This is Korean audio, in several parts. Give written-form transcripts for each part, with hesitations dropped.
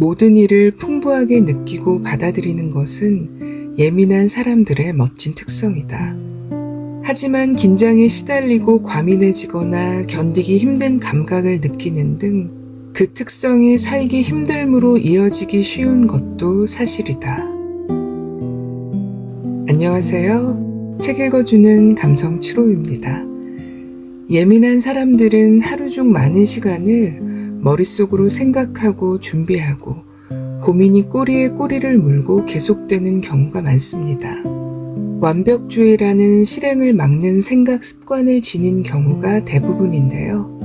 모든 일을 풍부하게 느끼고 받아들이는 것은 예민한 사람들의 멋진 특성이다. 하지만 긴장에 시달리고 과민해지거나 견디기 힘든 감각을 느끼는 등 그 특성이 살기 힘듦으로 이어지기 쉬운 것도 사실이다. 안녕하세요. 책 읽어주는 감성 7호입니다. 예민한 사람들은 하루 중 많은 시간을 머릿속으로 생각하고 준비하고 고민이 꼬리에 꼬리를 물고 계속되는 경우가 많습니다. 완벽주의라는 실행을 막는 생각 습관을 지닌 경우가 대부분인데요.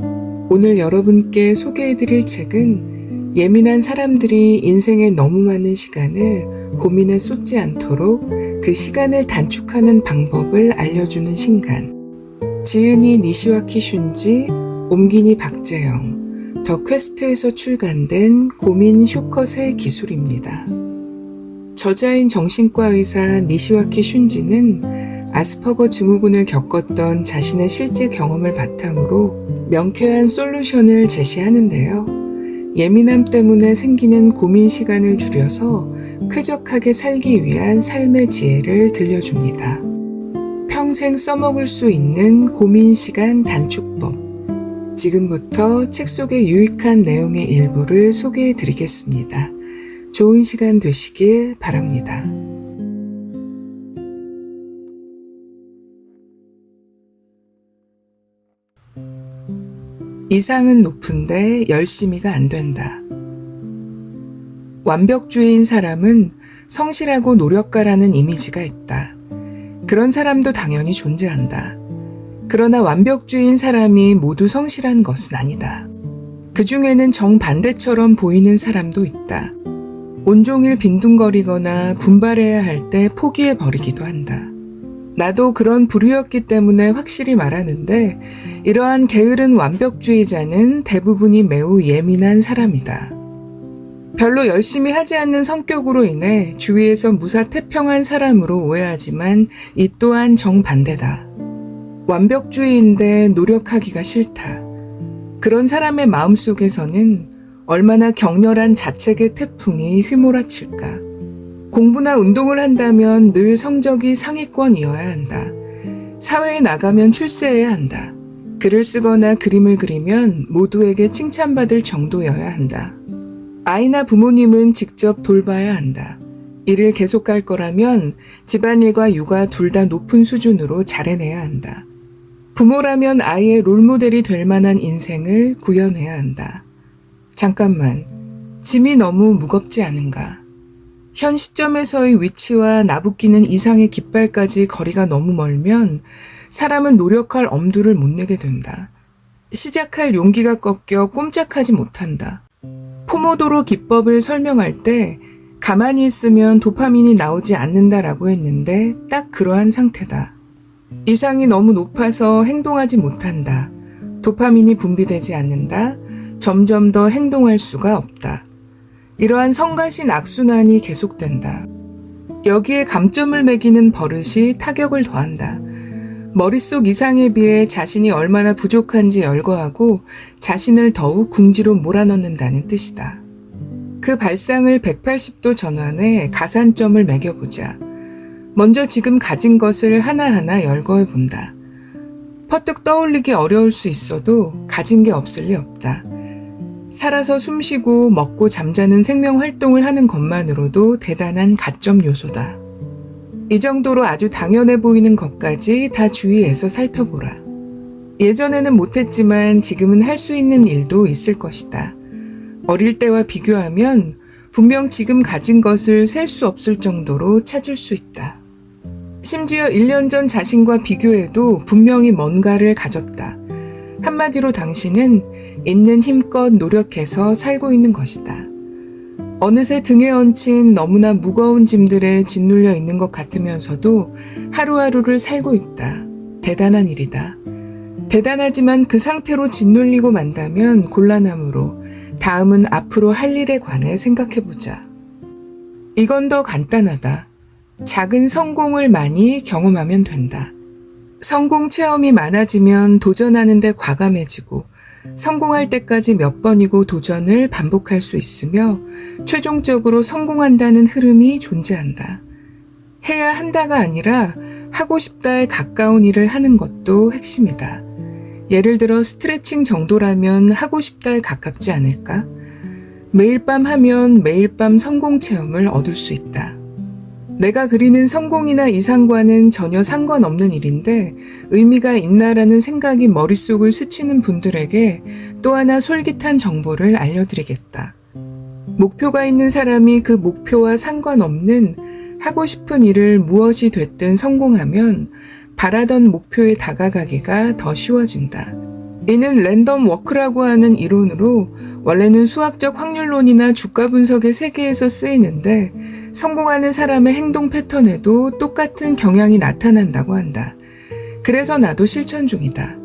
오늘 여러분께 소개해드릴 책은 예민한 사람들이 인생에 너무 많은 시간을 고민에 쏟지 않도록 그 시간을 단축하는 방법을 알려주는 신간, 지은이 니시와키 슌지, 옴기니 박재영, 더 퀘스트에서 출간된 고민 쇼컷의 기술입니다. 저자인 정신과 의사 니시와키 슌지는 아스퍼거 증후군을 겪었던 자신의 실제 경험을 바탕으로 명쾌한 솔루션을 제시하는데요. 예민함 때문에 생기는 고민 시간을 줄여서 쾌적하게 살기 위한 삶의 지혜를 들려줍니다. 평생 써먹을 수 있는 고민 시간 단축법. 지금부터 책 속의 유익한 내용의 일부를 소개해 드리겠습니다. 좋은 시간 되시길 바랍니다. 이상은 높은데 열심히가 안 된다. 완벽주의인 사람은 성실하고 노력가라는 이미지가 있다. 그런 사람도 당연히 존재한다. 그러나 완벽주의인 사람이 모두 성실한 것은 아니다. 그 중에는 정반대처럼 보이는 사람도 있다. 온종일 빈둥거리거나 분발해야 할 때 포기해버리기도 한다. 나도 그런 부류였기 때문에 확실히 말하는데 이러한 게으른 완벽주의자는 대부분이 매우 예민한 사람이다. 별로 열심히 하지 않는 성격으로 인해 주위에서 무사태평한 사람으로 오해하지만 이 또한 정반대다. 완벽주의인데 노력하기가 싫다. 그런 사람의 마음속에서는 얼마나 격렬한 자책의 태풍이 휘몰아칠까. 공부나 운동을 한다면 늘 성적이 상위권이어야 한다. 사회에 나가면 출세해야 한다. 글을 쓰거나 그림을 그리면 모두에게 칭찬받을 정도여야 한다. 아이나 부모님은 직접 돌봐야 한다. 일을 계속할 거라면 집안일과 육아 둘 다 높은 수준으로 잘해내야 한다. 부모라면 아이의 롤모델이 될 만한 인생을 구현해야 한다. 잠깐만, 짐이 너무 무겁지 않은가? 현 시점에서의 위치와 나부끼는 이상의 깃발까지 거리가 너무 멀면 사람은 노력할 엄두를 못 내게 된다. 시작할 용기가 꺾여 꼼짝하지 못한다. 포모도로 기법을 설명할 때 가만히 있으면 도파민이 나오지 않는다라고 했는데 딱 그러한 상태다. 이상이 너무 높아서 행동하지 못한다. 도파민이 분비되지 않는다. 점점 더 행동할 수가 없다. 이러한 성가신 악순환이 계속된다. 여기에 감점을 매기는 버릇이 타격을 더한다. 머릿속 이상에 비해 자신이 얼마나 부족한지 열거하고 자신을 더욱 궁지로 몰아넣는다는 뜻이다. 그 발상을 180도 전환해 가산점을 매겨보자. 먼저 지금 가진 것을 하나하나 열거해본다. 퍼뜩 떠올리기 어려울 수 있어도 가진 게 없을 리 없다. 살아서 숨쉬고 먹고 잠자는 생명 활동을 하는 것만으로도 대단한 가점 요소다. 이 정도로 아주 당연해 보이는 것까지 다 주의해서 살펴보라. 예전에는 못했지만 지금은 할 수 있는 일도 있을 것이다. 어릴 때와 비교하면 분명 지금 가진 것을 셀 수 없을 정도로 찾을 수 있다. 심지어 1년 전 자신과 비교해도 분명히 뭔가를 가졌다. 한마디로 당신은 있는 힘껏 노력해서 살고 있는 것이다. 어느새 등에 얹힌 너무나 무거운 짐들에 짓눌려 있는 것 같으면서도 하루하루를 살고 있다. 대단한 일이다. 대단하지만 그 상태로 짓눌리고 만다면 곤란하므로 다음은 앞으로 할 일에 관해 생각해보자. 이건 더 간단하다. 작은 성공을 많이 경험하면 된다. 성공 체험이 많아지면 도전하는 데 과감해지고 성공할 때까지 몇 번이고 도전을 반복할 수 있으며 최종적으로 성공한다는 흐름이 존재한다. 해야 한다가 아니라 하고 싶다에 가까운 일을 하는 것도 핵심이다. 예를 들어 스트레칭 정도라면 하고 싶다에 가깝지 않을까? 매일 밤 하면 매일 밤 성공 체험을 얻을 수 있다. 내가 그리는 성공이나 이상과는 전혀 상관없는 일인데 의미가 있나라는 생각이 머릿속을 스치는 분들에게 또 하나 솔깃한 정보를 알려드리겠다. 목표가 있는 사람이 그 목표와 상관없는 하고 싶은 일을 무엇이 됐든 성공하면 바라던 목표에 다가가기가 더 쉬워진다. 이는 랜덤 워크라고 하는 이론으로 원래는 수학적 확률론이나 주가 분석의 세계에서 쓰이는데 성공하는 사람의 행동 패턴에도 똑같은 경향이 나타난다고 한다. 그래서 나도 실천 중이다.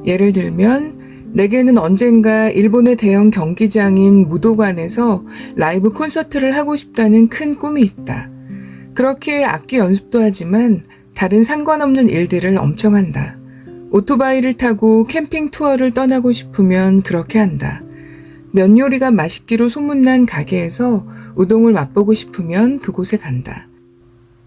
예를 들면 내게는 언젠가 일본의 대형 경기장인 무도관에서 라이브 콘서트를 하고 싶다는 큰 꿈이 있다. 그렇게 악기 연습도 하지만 다른 상관없는 일들을 엄청 한다. 오토바이를 타고 캠핑 투어를 떠나고 싶으면 그렇게 한다. 면 요리가 맛있기로 소문난 가게에서 우동을 맛보고 싶으면 그곳에 간다.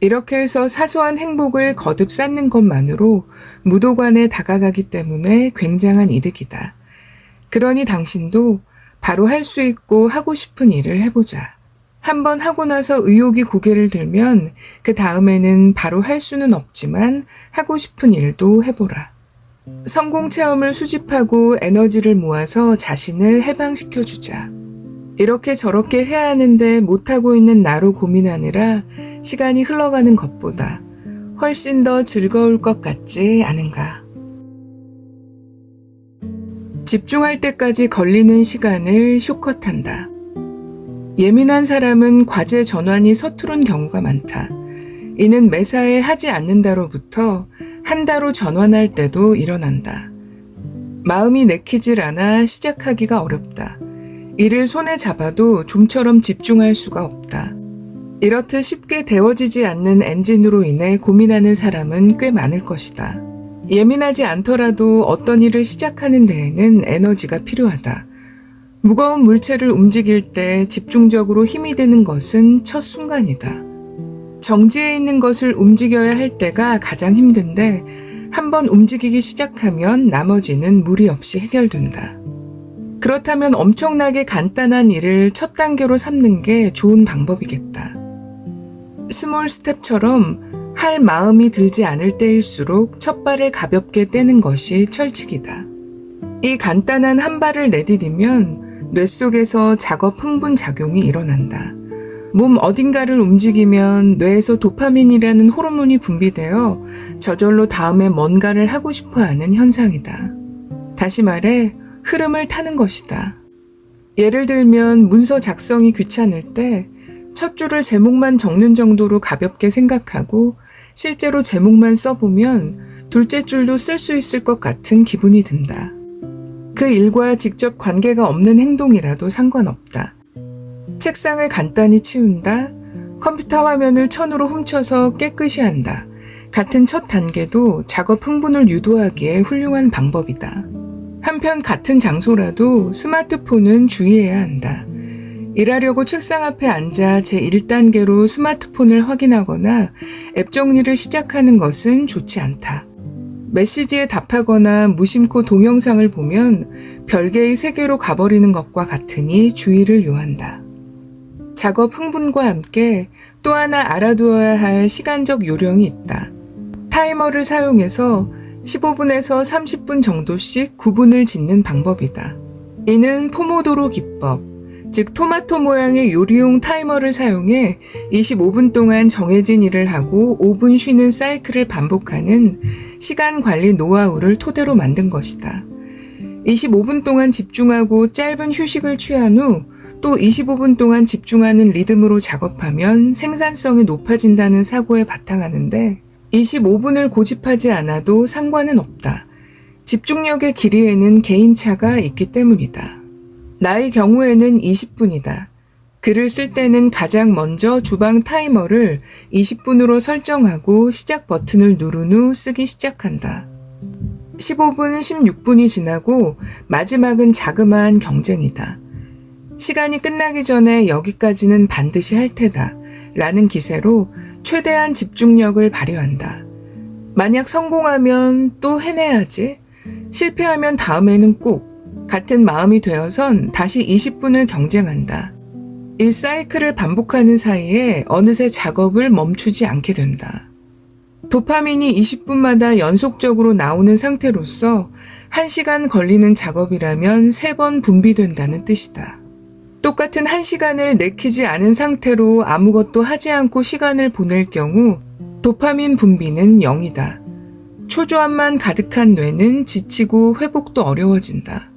이렇게 해서 사소한 행복을 거듭 쌓는 것만으로 무도관에 다가가기 때문에 굉장한 이득이다. 그러니 당신도 바로 할 수 있고 하고 싶은 일을 해보자. 한번 하고 나서 의욕이 고개를 들면 그 다음에는 바로 할 수는 없지만 하고 싶은 일도 해보라. 성공 체험을 수집하고 에너지를 모아서 자신을 해방시켜주자. 이렇게 저렇게 해야 하는데 못하고 있는 나로 고민하느라 시간이 흘러가는 것보다 훨씬 더 즐거울 것 같지 않은가. 집중할 때까지 걸리는 시간을 쇼컷한다. 예민한 사람은 과제 전환이 서투른 경우가 많다. 이는 매사에 하지 않는다로부터 한다로 전환할 때도 일어난다. 마음이 내키질 않아 시작하기가 어렵다. 일을 손에 잡아도 좀처럼 집중할 수가 없다. 이렇듯 쉽게 데워지지 않는 엔진으로 인해 고민하는 사람은 꽤 많을 것이다. 예민하지 않더라도 어떤 일을 시작하는 데에는 에너지가 필요하다. 무거운 물체를 움직일 때 집중적으로 힘이 드는 것은 첫 순간이다. 정지해 있는 것을 움직여야 할 때가 가장 힘든데 한번 움직이기 시작하면 나머지는 무리 없이 해결된다. 그렇다면 엄청나게 간단한 일을 첫 단계로 삼는 게 좋은 방법이겠다. 스몰 스텝처럼 할 마음이 들지 않을 때일수록 첫 발을 가볍게 떼는 것이 철칙이다. 이 간단한 한 발을 내디디면 뇌 속에서 작업 흥분 작용이 일어난다. 몸 어딘가를 움직이면 뇌에서 도파민이라는 호르몬이 분비되어 저절로 다음에 뭔가를 하고 싶어하는 현상이다. 다시 말해 흐름을 타는 것이다. 예를 들면 문서 작성이 귀찮을 때 첫 줄을 제목만 적는 정도로 가볍게 생각하고 실제로 제목만 써보면 둘째 줄도 쓸 수 있을 것 같은 기분이 든다. 그 일과 직접 관계가 없는 행동이라도 상관없다. 책상을 간단히 치운다. 컴퓨터 화면을 천으로 훔쳐서 깨끗이 한다. 같은 첫 단계도 작업 흥분을 유도하기에 훌륭한 방법이다. 한편 같은 장소라도 스마트폰은 주의해야 한다. 일하려고 책상 앞에 앉아 제1단계로 스마트폰을 확인하거나 앱 정리를 시작하는 것은 좋지 않다. 메시지에 답하거나 무심코 동영상을 보면 별개의 세계로 가버리는 것과 같으니 주의를 요한다. 작업 흥분과 함께 또 하나 알아두어야 할 시간적 요령이 있다. 타이머를 사용해서 15분에서 30분 정도씩 구분을 짓는 방법이다. 이는 포모도로 기법, 즉 토마토 모양의 요리용 타이머를 사용해 25분 동안 정해진 일을 하고 5분 쉬는 사이클을 반복하는 시간 관리 노하우를 토대로 만든 것이다. 25분 동안 집중하고 짧은 휴식을 취한 후 또 25분 동안 집중하는 리듬으로 작업하면 생산성이 높아진다는 사고에 바탕하는데 25분을 고집하지 않아도 상관은 없다. 집중력의 길이에는 개인차가 있기 때문이다. 나의 경우에는 20분이다. 글을 쓸 때는 가장 먼저 주방 타이머를 20분으로 설정하고 시작 버튼을 누른 후 쓰기 시작한다. 15분, 16분이 지나고 마지막은 자그마한 경쟁이다. 시간이 끝나기 전에 여기까지는 반드시 할 테다 라는 기세로 최대한 집중력을 발휘한다. 만약 성공하면 또 해내야지. 실패하면 다음에는 꼭 같은 마음이 되어선 다시 20분을 경쟁한다. 이 사이클을 반복하는 사이에 어느새 작업을 멈추지 않게 된다. 도파민이 20분마다 연속적으로 나오는 상태로서 1시간 걸리는 작업이라면 3번 분비된다는 뜻이다. 똑같은 1시간을 내키지 않은 상태로 아무것도 하지 않고 시간을 보낼 경우 도파민 분비는 0이다. 초조함만 가득한 뇌는 지치고 회복도 어려워진다.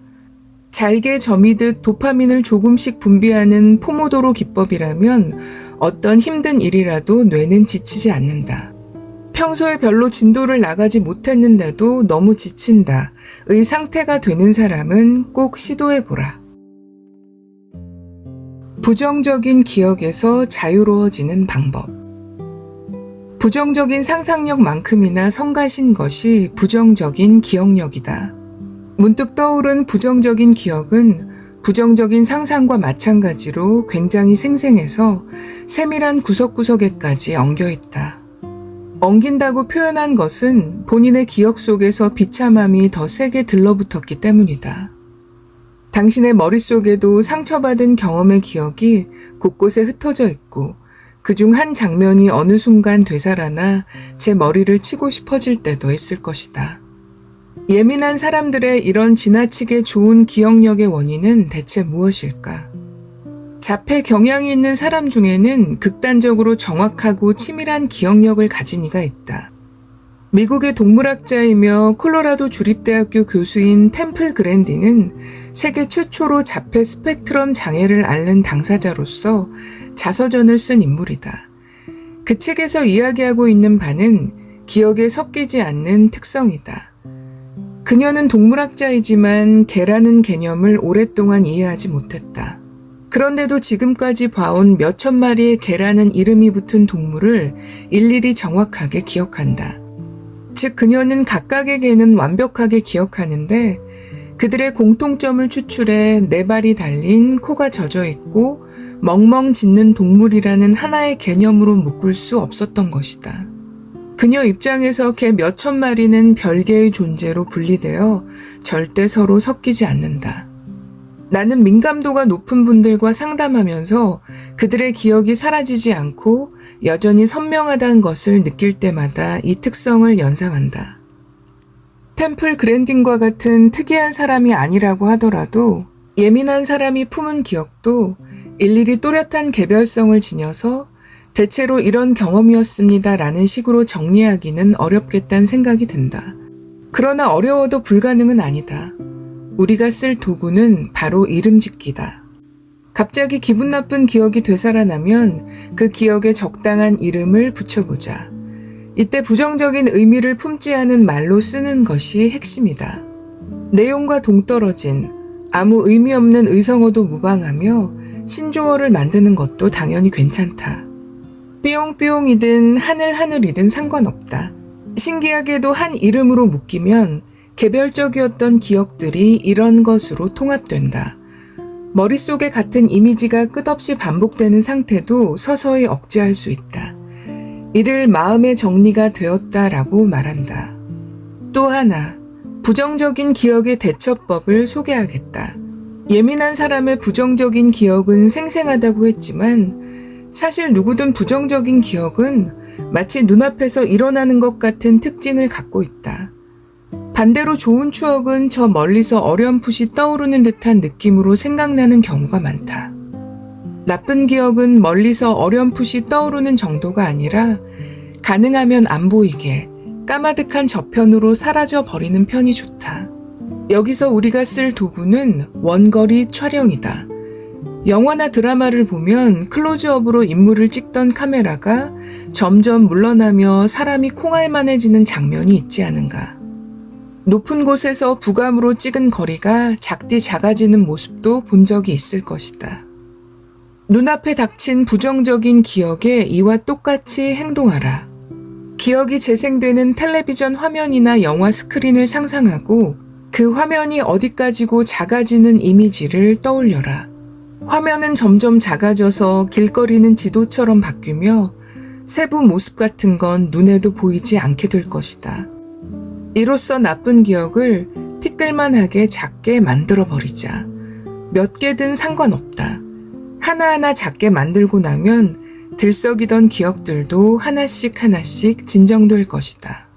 잘게 저미듯 도파민을 조금씩 분비하는 포모도로 기법이라면 어떤 힘든 일이라도 뇌는 지치지 않는다. 평소에 별로 진도를 나가지 못했는데도 너무 지친다의 상태가 되는 사람은 꼭 시도해보라. 부정적인 기억에서 자유로워지는 방법. 부정적인 상상력만큼이나 성가신 것이 부정적인 기억력이다. 문득 떠오른 부정적인 기억은 부정적인 상상과 마찬가지로 굉장히 생생해서 세밀한 구석구석에까지 엉겨있다. 엉긴다고 표현한 것은 본인의 기억 속에서 비참함이 더 세게 들러붙었기 때문이다. 당신의 머릿속에도 상처받은 경험의 기억이 곳곳에 흩어져 있고 그중 한 장면이 어느 순간 되살아나 제 머리를 치고 싶어질 때도 있을 것이다. 예민한 사람들의 이런 지나치게 좋은 기억력의 원인은 대체 무엇일까? 자폐 경향이 있는 사람 중에는 극단적으로 정확하고 치밀한 기억력을 가진 이가 있다. 미국의 동물학자이며 콜로라도 주립대학교 교수인 템플 그랜디는 세계 최초로 자폐 스펙트럼 장애를 앓는 당사자로서 자서전을 쓴 인물이다. 그 책에서 이야기하고 있는 바는 기억에 섞이지 않는 특성이다. 그녀는 동물학자이지만 개라는 개념을 오랫동안 이해하지 못했다. 그런데도 지금까지 봐온 몇천 마리의 개라는 이름이 붙은 동물을 일일이 정확하게 기억한다. 즉 그녀는 각각의 개는 완벽하게 기억하는데 그들의 공통점을 추출해 네 발이 달린 코가 젖어 있고 멍멍 짖는 동물이라는 하나의 개념으로 묶을 수 없었던 것이다. 그녀 입장에서 개 몇천 마리는 별개의 존재로 분리되어 절대 서로 섞이지 않는다. 나는 민감도가 높은 분들과 상담하면서 그들의 기억이 사라지지 않고 여전히 선명하다는 것을 느낄 때마다 이 특성을 연상한다. 템플 그랜딩과 같은 특이한 사람이 아니라고 하더라도 예민한 사람이 품은 기억도 일일이 또렷한 개별성을 지녀서 대체로 이런 경험이었습니다 라는 식으로 정리하기는 어렵겠다는 생각이 든다. 그러나 어려워도 불가능은 아니다. 우리가 쓸 도구는 바로 이름 짓기다. 갑자기 기분 나쁜 기억이 되살아나면 그 기억에 적당한 이름을 붙여보자. 이때 부정적인 의미를 품지 않은 말로 쓰는 것이 핵심이다. 내용과 동떨어진 아무 의미 없는 의성어도 무방하며 신조어를 만드는 것도 당연히 괜찮다. 삐용삐용이든 하늘하늘이든 상관없다. 신기하게도 한 이름으로 묶이면 개별적이었던 기억들이 이런 것으로 통합된다. 머릿속에 같은 이미지가 끝없이 반복되는 상태도 서서히 억제할 수 있다. 이를 마음의 정리가 되었다라고 말한다. 또 하나, 부정적인 기억의 대처법을 소개하겠다. 예민한 사람의 부정적인 기억은 생생하다고 했지만 사실 누구든 부정적인 기억은 마치 눈앞에서 일어나는 것 같은 특징을 갖고 있다. 반대로 좋은 추억은 저 멀리서 어렴풋이 떠오르는 듯한 느낌으로 생각나는 경우가 많다. 나쁜 기억은 멀리서 어렴풋이 떠오르는 정도가 아니라 가능하면 안 보이게 까마득한 저편으로 사라져 버리는 편이 좋다. 여기서 우리가 쓸 도구는 원거리 촬영이다. 영화나 드라마를 보면 클로즈업으로 인물을 찍던 카메라가 점점 물러나며 사람이 콩알만해지는 장면이 있지 않은가. 높은 곳에서 부감으로 찍은 거리가 작디 작아지는 모습도 본 적이 있을 것이다. 눈앞에 닥친 부정적인 기억에 이와 똑같이 행동하라. 기억이 재생되는 텔레비전 화면이나 영화 스크린을 상상하고 그 화면이 어디까지고 작아지는 이미지를 떠올려라. 화면은 점점 작아져서 길거리는 지도처럼 바뀌며 세부 모습 같은 건 눈에도 보이지 않게 될 것이다. 이로써 나쁜 기억을 티끌만하게 작게 만들어버리자. 몇 개든 상관없다. 하나하나 작게 만들고 나면 들썩이던 기억들도 하나씩 하나씩 진정될 것이다.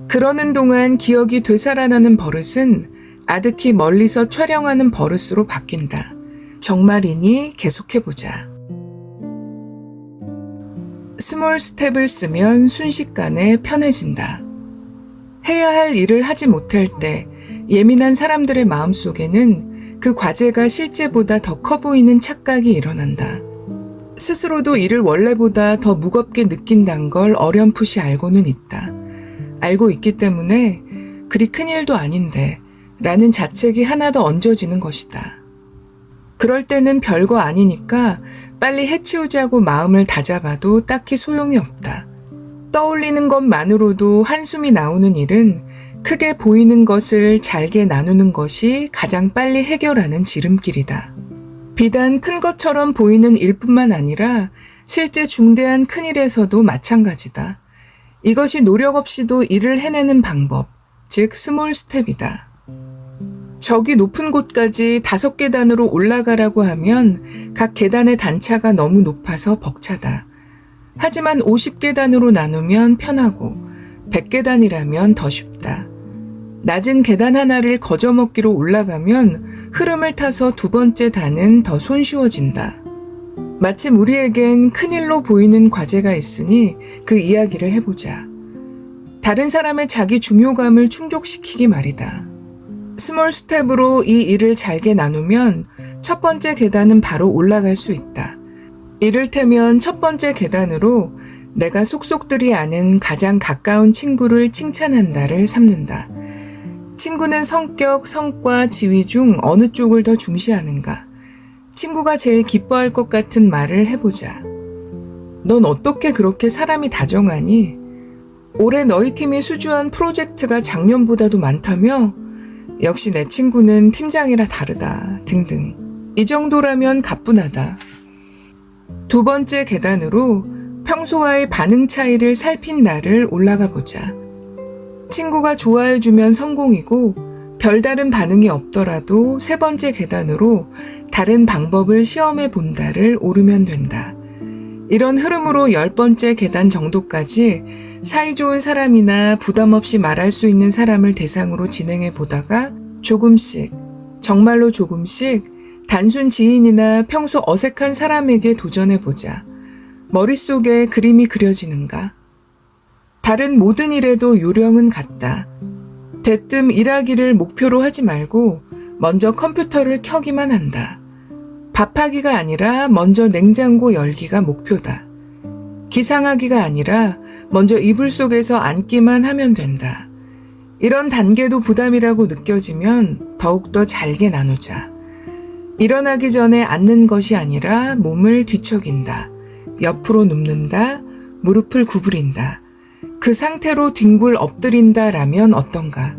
그러는 동안 기억이 되살아나는 버릇은 아득히 멀리서 촬영하는 버릇으로 바뀐다. 정말이니 계속해보자. 스몰 스텝을 쓰면 순식간에 편해진다. 해야 할 일을 하지 못할 때 예민한 사람들의 마음속에는 그 과제가 실제보다 더 커 보이는 착각이 일어난다. 스스로도 일을 원래보다 더 무겁게 느낀다는 걸 어렴풋이 알고는 있다. 알고 있기 때문에 그리 큰일도 아닌데 라는 자책이 하나 더 얹어지는 것이다. 그럴 때는 별거 아니니까 빨리 해치우자고 마음을 다잡아도 딱히 소용이 없다. 떠올리는 것만으로도 한숨이 나오는 일은 크게 보이는 것을 잘게 나누는 것이 가장 빨리 해결하는 지름길이다. 비단 큰 것처럼 보이는 일뿐만 아니라 실제 중대한 큰일에서도 마찬가지다. 이것이 노력 없이도 일을 해내는 방법, 즉 스몰 스텝이다. 저기 높은 곳까지 5계단으로 올라가라고 하면 각 계단의 단차가 너무 높아서 벅차다. 하지만 50계단으로 나누면 편하고 100계단이라면 더 쉽다. 낮은 계단 하나를 거저먹기로 올라가면 흐름을 타서 2번째 단은 더 손쉬워진다. 마침 우리에겐 큰일로 보이는 과제가 있으니 그 이야기를 해보자. 다른 사람의 자기 중요감을 충족시키기 말이다. 스몰 스텝으로 이 일을 잘게 나누면 첫 번째 계단은 바로 올라갈 수 있다. 이를테면 첫 번째 계단으로 내가 속속들이 아는 가장 가까운 친구를 칭찬한다를 삼는다. 친구는 성격, 성과, 지위 중 어느 쪽을 더 중시하는가? 친구가 제일 기뻐할 것 같은 말을 해보자. 넌 어떻게 그렇게 사람이 다정하니? 올해 너희 팀이 수주한 프로젝트가 작년보다도 많다며? 역시 내 친구는 팀장이라 다르다. 등등. 이 정도라면 가뿐하다. 2번째 계단으로 평소와의 반응 차이를 살핀 날을 올라가 보자. 친구가 좋아해주면 성공이고 별다른 반응이 없더라도 3번째 계단으로 다른 방법을 시험해 본다를 오르면 된다. 이런 흐름으로 10번째 계단 정도까지 사이좋은 사람이나 부담 없이 말할 수 있는 사람을 대상으로 진행해 보다가 조금씩, 정말로 조금씩 단순 지인이나 평소 어색한 사람에게 도전해 보자. 머릿속에 그림이 그려지는가? 다른 모든 일에도 요령은 같다. 대뜸 일하기를 목표로 하지 말고 먼저 컴퓨터를 켜기만 한다. 밥하기가 아니라 먼저 냉장고 열기가 목표다. 기상하기가 아니라 먼저 이불 속에서 앉기만 하면 된다. 이런 단계도 부담이라고 느껴지면 더욱더 잘게 나누자. 일어나기 전에 앉는 것이 아니라 몸을 뒤척인다. 옆으로 눕는다. 무릎을 구부린다. 그 상태로 뒹굴 엎드린다라면 어떤가?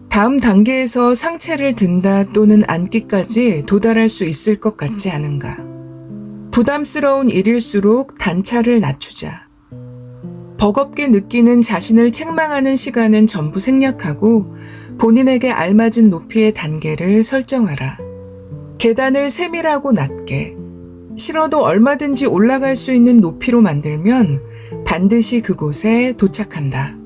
다음 단계에서 상체를 든다 또는 앉기까지 도달할 수 있을 것 같지 않은가? 부담스러운 일일수록 단차를 낮추자. 버겁게 느끼는 자신을 책망하는 시간은 전부 생략하고 본인에게 알맞은 높이의 단계를 설정하라. 계단을 세밀하고 낮게, 싫어도 얼마든지 올라갈 수 있는 높이로 만들면 반드시 그곳에 도착한다.